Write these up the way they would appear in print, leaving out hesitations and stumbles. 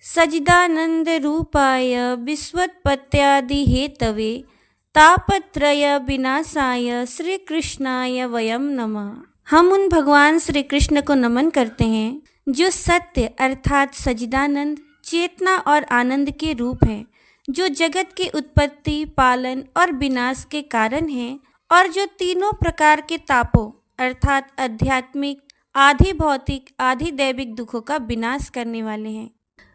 सच्चिदानंद रूपाय विश्वोत्पत्त्यादि Hathaway तापत्रय विनाशाय श्री कृष्णाय वयम नमः। हम उन भगवान श्री कृष्ण को नमन करते हैं जो सत्य अर्थात सच्चिदानंद, चेतना और आनंद के रूप हैं, जो जगत की उत्पत्ति, पालन और विनाश के कारण हैं और जो तीनों प्रकार के तापों अर्थात आध्यात्मिक, आधि भौतिक, आधि दैविक दुखों का विनाश करने वाले हैं।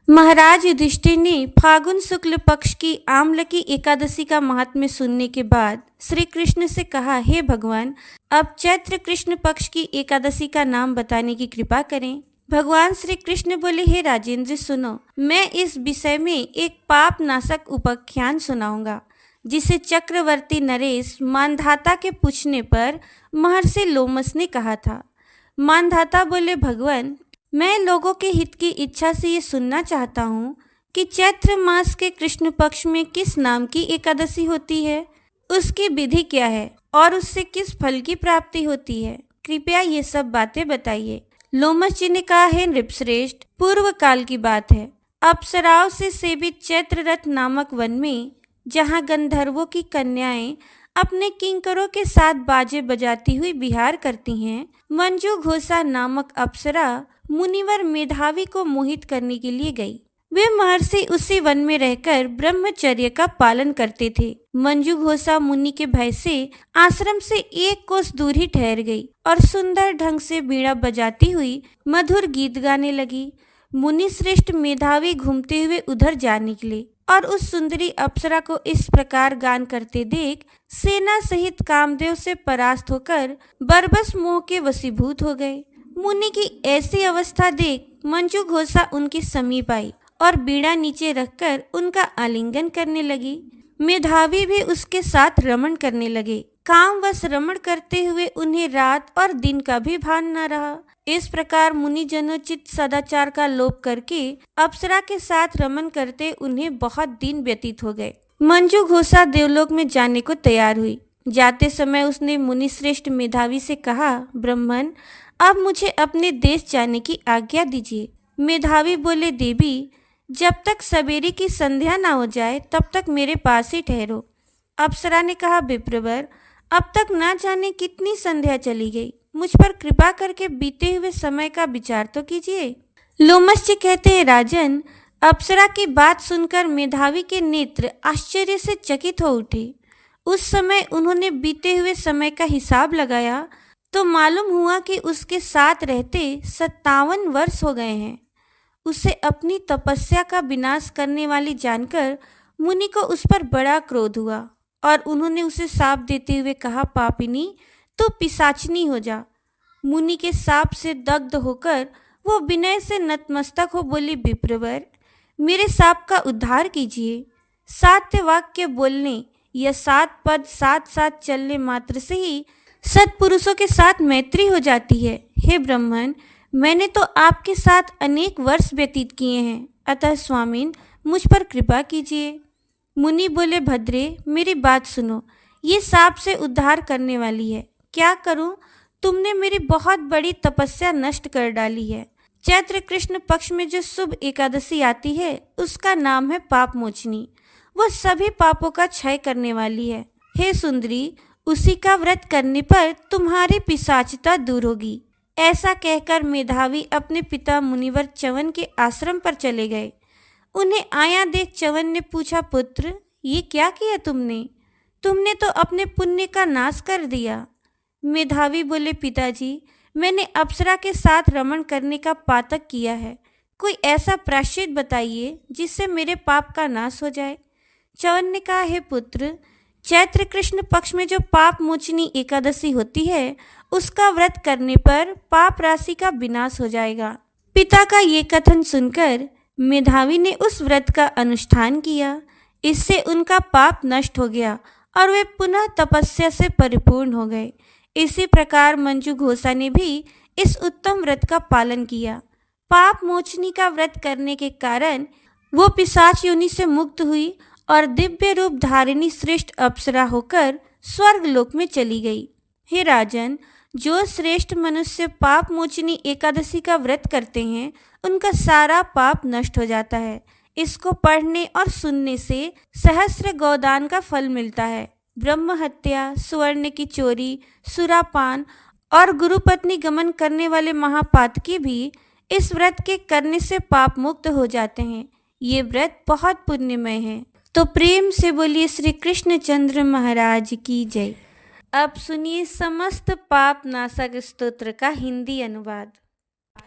महाराज युधिष्ठिर ने फागुन शुक्ल पक्ष की आम्लकी एकादशी का महात्म्य सुनने के बाद श्री कृष्ण से कहा, हे भगवान, अब चैत्र कृष्ण पक्ष की एकादशी का नाम बताने की कृपा करें। भगवान श्री कृष्ण बोले, हे राजेंद्र, सुनो, मैं इस विषय में एक पाप नाशक उपाख्यान सुनाऊंगा जिसे चक्रवर्ती नरेश मानधाता के पूछने पर महर्षि लोमस ने कहा था। मानधाता बोले, भगवान, मैं लोगों के हित की इच्छा से ये सुनना चाहता हूँ कि चैत्र मास के कृष्ण पक्ष में किस नाम की एकादशी होती है, उसकी विधि क्या है और उससे किस फल की प्राप्ति होती है। कृपया ये सब बातें बताइए। लोमस जी ने कहा, हे नृपश्रेष्ठ, पूर्व काल की बात है। अप्सराओं से सेवित चैत्ररथ नामक वन में, जहाँ गंधर्वों की कन्याएं अपने किंकरों के साथ बाजे बजाती हुई विहार करती हैं, मंजू घोषा नामक अप्सरा मुनिवर मेधावी को मोहित करने के लिए गई। वे महर्षि उसी वन में रहकर ब्रह्मचर्य का पालन करते थे। मंजू घोषा मुनि के भय से आश्रम से 1 कोस दूर ही ठहर गई और सुंदर ढंग से बीड़ा बजाती हुई मधुर गीत गाने लगी। मुनि श्रेष्ठ मेधावी घूमते हुए उधर जा निकले और उस सुंदरी अप्सरा को इस प्रकार गान करते देख सेना सहित कामदेव से परास्त होकर बरबस मोह के वशीभूत हो गए। मुनि की ऐसी अवस्था देख मंजू घोषा उनके समीप आई और बीड़ा नीचे रखकर उनका आलिंगन करने लगी। मेधावी भी उसके साथ रमण करने लगे। कामवश रमण करते हुए उन्हें रात और दिन का भी भान न रहा। इस प्रकार मुनिजनोचित सदाचार का लोप करके अप्सरा के साथ रमण करते उन्हें बहुत दिन व्यतीत हो गए। मंजू घोषा देवलोक में जाने को तैयार हुई। जाते समय उसने मुनि श्रेष्ठ मेधावी से कहा, ब्राह्मण, अब मुझे अपने देश जाने की आज्ञा दीजिए। मेधावी बोले, देवी, जब तक सवेरे की संध्या ना हो जाए तब तक मेरे पास ही ठहरो। अप्सरा ने कहा, विप्रवर, अब तक ना जाने कितनी संध्या चली गई, मुझ पर कृपा करके बीते हुए समय का विचार तो कीजिए। लोमस जी कहते हैं, राजन, अप्सरा की बात सुनकर मेधावी के नेत्र आश्चर्य से चकित हो उठे। उस समय उन्होंने बीते हुए समय का हिसाब लगाया तो मालूम हुआ कि उसके साथ रहते 57 वर्ष हो गए हैं। उसे अपनी तपस्या का विनाश करने वाली जानकर मुनि को उस पर बड़ा क्रोध हुआ और उन्होंने उसे शाप देते हुए कहा, पापिनी, तो पिशाचिनी हो जा। मुनि के शाप से दग्ध होकर वो विनय से नतमस्तक हो बोली, विप्रवर, मेरे शाप का उद्धार कीजिए। 7 वाक्य बोलने या 7 पद साथ साथ चलने मात्र से ही सत्पुरुषों के साथ मैत्री हो जाती है। हे ब्राह्मण, मैंने तो आपके साथ अनेक वर्ष व्यतीत किए हैं, अतः स्वामीन, मुझ पर कृपा कीजिए। मुनि बोले, भद्रे, मेरी बात सुनो, ये शाप से उद्धार करने वाली है। क्या करूं? तुमने मेरी बहुत बड़ी तपस्या नष्ट कर डाली है। चैत्र कृष्ण पक्ष में जो शुभ एकादशी आती है उसका नाम है पाप मोचनी। वह सभी पापों का क्षय करने वाली है। हे सुंदरी, उसी का व्रत करने पर तुम्हारी पिशाचता दूर होगी। ऐसा कहकर मेधावी अपने पिता मुनिवर च्यवन के आश्रम पर चले गए। उन्हें आया देख च्यवन ने पूछा, पुत्र, ये क्या किया तुमने? तुमने तो अपने पुण्य का नाश कर दिया। मेधावी बोले, पिताजी, मैंने अप्सरा के साथ रमण करने का पातक किया है। कोई ऐसा प्रायश्चित बताइए जिससे मेरे पाप का नाश हो जाए। च्यवन ने कहा, हे पुत्र, चैत्र कृष्ण पक्ष में जो पाप मोचनी एकादशी होती है उसका व्रत करने पर पाप राशि का विनाश हो जाएगा। पिता का ये कथन सुनकर मेधावी ने उस व्रत का अनुष्ठान किया। इससे उनका पाप नष्ट हो गया और वे पुनः तपस्या से परिपूर्ण हो गए। इसी प्रकार मंजू घोषा ने भी इस उत्तम व्रत का पालन किया। पाप मोचनी का व्रत करने के कारण वो पिशाच योनि से मुक्त हुई और दिव्य रूप धारिणी श्रेष्ठ अप्सरा होकर स्वर्ग लोक में चली गई। हे राजन, जो श्रेष्ठ मनुष्य पाप मोचनी एकादशी का व्रत करते हैं उनका सारा पाप नष्ट हो जाता है। इसको पढ़ने और सुनने से सहस्त्र गोदान का फल मिलता है। ब्रह्म हत्या, स्वर्ण की चोरी, सुरापान और गुरु पत्नी गमन करने वाले महापातकी भी इस व्रत के करने से पाप मुक्त हो जाते हैं। ये व्रत बहुत पुण्यमय है। तो प्रेम से बोलिए श्री कृष्णचंद्र महाराज की जय। अब सुनिए समस्त पाप नाशक स्तोत्र का हिंदी अनुवाद।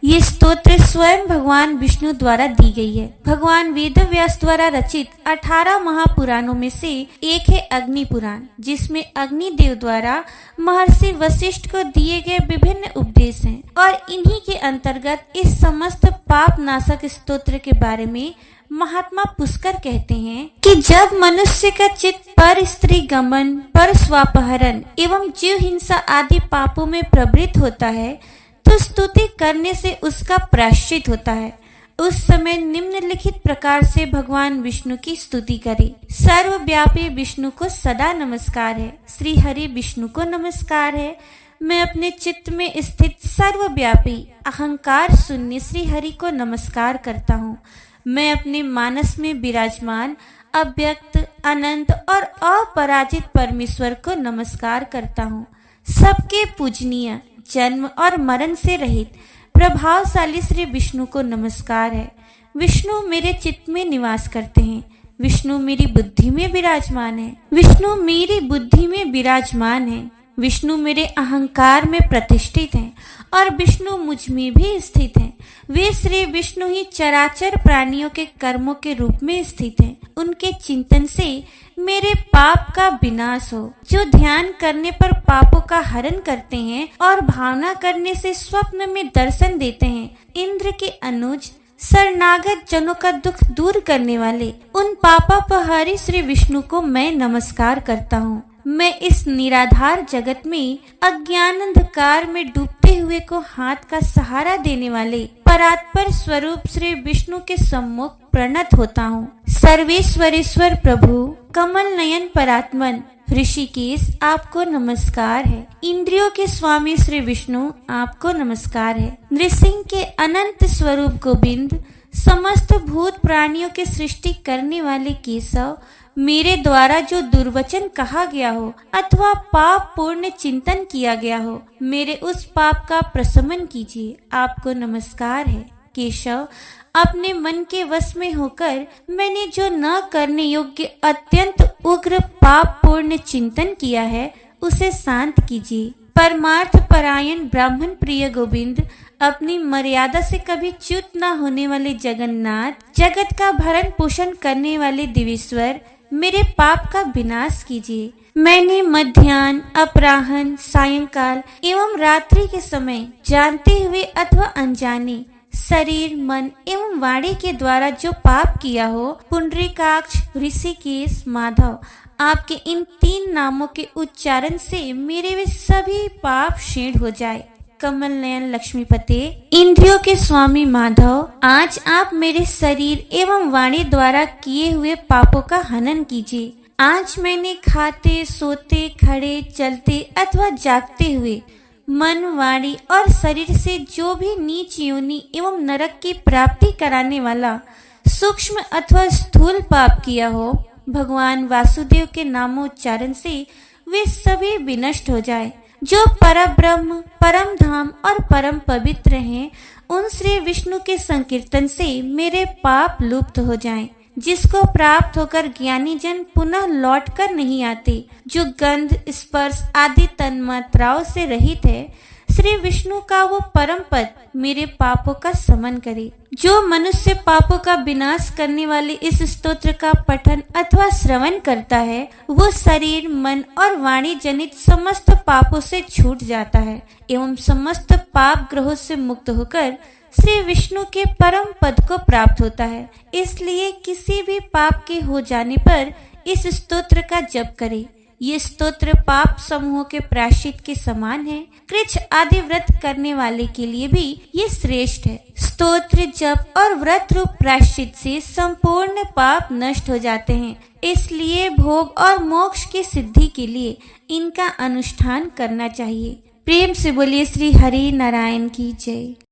ये स्तोत्र स्वयं भगवान विष्णु द्वारा दी गई है। भगवान वेद व्यास द्वारा रचित 18 महापुराणों में से एक है अग्नि पुराण, जिसमें अग्निदेव द्वारा महर्षि वशिष्ठ को दिए गए विभिन्न उपदेश हैं और इन्हीं के अंतर्गत इस समस्त पाप नाशक स्तोत्र के बारे में महात्मा पुष्कर कहते हैं कि जब मनुष्य का चित्त पर स्त्री गमन, पर स्वापहरण एवं जीव हिंसा आदि पापों में प्रवृत्त होता है तो स्तुति करने से उसका प्रायश्चित होता है। उस समय निम्नलिखित प्रकार से भगवान विष्णु की स्तुति करें। सर्वव्यापी विष्णु को सदा नमस्कार है। श्री हरि विष्णु को नमस्कार है। मैं अपने चित्त में स्थित सर्वव्यापी अहंकार शून्य श्री हरि को नमस्कार करता हूँ। मैं अपने मानस में विराजमान अव्यक्त, अनंत और अपराजित परमेश्वर को नमस्कार करता हूँ। सबके पूजनीय, जन्म और मरण से रहित प्रभावशाली श्री विष्णु को नमस्कार है। विष्णु मेरे चित्त में निवास करते हैं। विष्णु मेरी बुद्धि में विराजमान है। विष्णु मेरी बुद्धि में विराजमान है। विष्णु मेरे अहंकार में प्रतिष्ठित हैं और विष्णु मुझ में भी स्थित हैं। वे श्री विष्णु ही चराचर प्राणियों के कर्मों के रूप में स्थित हैं। उनके चिंतन से मेरे पाप का विनाश हो। जो ध्यान करने पर पापों का हरण करते हैं और भावना करने से स्वप्न में दर्शन देते हैं, इंद्र के अनुज शरणागत जनों का दुख दूर करने वाले उन पापापहारी श्री विष्णु को मैं नमस्कार करता हूँ। मैं इस निराधार जगत में अज्ञान अंधकार में डूबते हुए को हाथ का सहारा देने वाले परात्पर स्वरूप श्री विष्णु के सम्मुख प्रणत होता हूँ। सर्वेश्वरेश्वर प्रभु, कमल नयन परात्मन ऋषिकेश आपको नमस्कार है। इंद्रियों के स्वामी श्री विष्णु आपको नमस्कार है। नृसिंह के अनंत स्वरूप गोविंद, समस्त भूत प्राणियों के सृष्टि करने वाले केशव, मेरे द्वारा जो दुर्वचन कहा गया हो अथवा पाप पूर्ण चिंतन किया गया हो, मेरे उस पाप का प्रशमन कीजिए। आपको नमस्कार है। केशव, अपने मन के वश में होकर मैंने जो न करने योग्य अत्यंत उग्र पाप पूर्ण चिंतन किया है उसे शांत कीजिए। परमार्थ परायण ब्राह्मण प्रिय गोविंद, अपनी मर्यादा से कभी च्युत न होने वाले जगन्नाथ, जगत का भरण पोषण करने वाले दिवेश्वर, मेरे पाप का विनाश कीजिए। मैंने मध्याह्न, अपराह्न, सायंकाल एवं रात्रि के समय जानते हुए अथवा अनजाने शरीर, मन एवं वाणी के द्वारा जो पाप किया हो, पुंडरीकाक्ष, ऋषिकेश, माधव, आपके इन 3 नामों के उच्चारण से मेरे वे सभी पाप क्षीण हो जाए। कमल नयन लक्ष्मीपते, इंद्रियों के स्वामी माधव, आज आप मेरे शरीर एवं वाणी द्वारा किए हुए पापों का हनन कीजिए। आज मैंने खाते, सोते, खड़े, चलते अथवा जागते हुए मन, वाणी और शरीर से जो भी नीच योनि एवं नरक की प्राप्ति कराने वाला सूक्ष्म अथवा स्थूल पाप किया हो, भगवान वासुदेव के नामोच्चारण से वे सभी विनष्ट हो जाए। जो परब्रह्म, परम धाम और परम पवित्र हैं, उन श्री विष्णु के संकीर्तन से मेरे पाप लुप्त हो जाएं, जिसको प्राप्त होकर ज्ञानी जन पुनः लौट कर नहीं आते। जो गंध, स्पर्श आदि तन्मात्राओं से रहित है, श्री विष्णु का वो परम पद मेरे पापों का समन करे। जो मनुष्य पापों का विनाश करने वाले इस स्तोत्र का पठन अथवा श्रवण करता है, वो शरीर, मन और वाणी जनित समस्त पापों से छूट जाता है एवं समस्त पाप ग्रहों से मुक्त होकर श्री विष्णु के परम पद को प्राप्त होता है। इसलिए किसी भी पाप के हो जाने पर इस स्तोत्र का जप करें। ये स्तोत्र पाप समूहों के प्रायश्चित के समान है। कृच्छ आदि व्रत करने वाले के लिए भी ये श्रेष्ठ है। स्तोत्र, जप और व्रत रूप प्रायश्चित से संपूर्ण पाप नष्ट हो जाते हैं। इसलिए भोग और मोक्ष की सिद्धि के लिए इनका अनुष्ठान करना चाहिए। प्रेम से बोलिए श्री हरि नारायण की जय।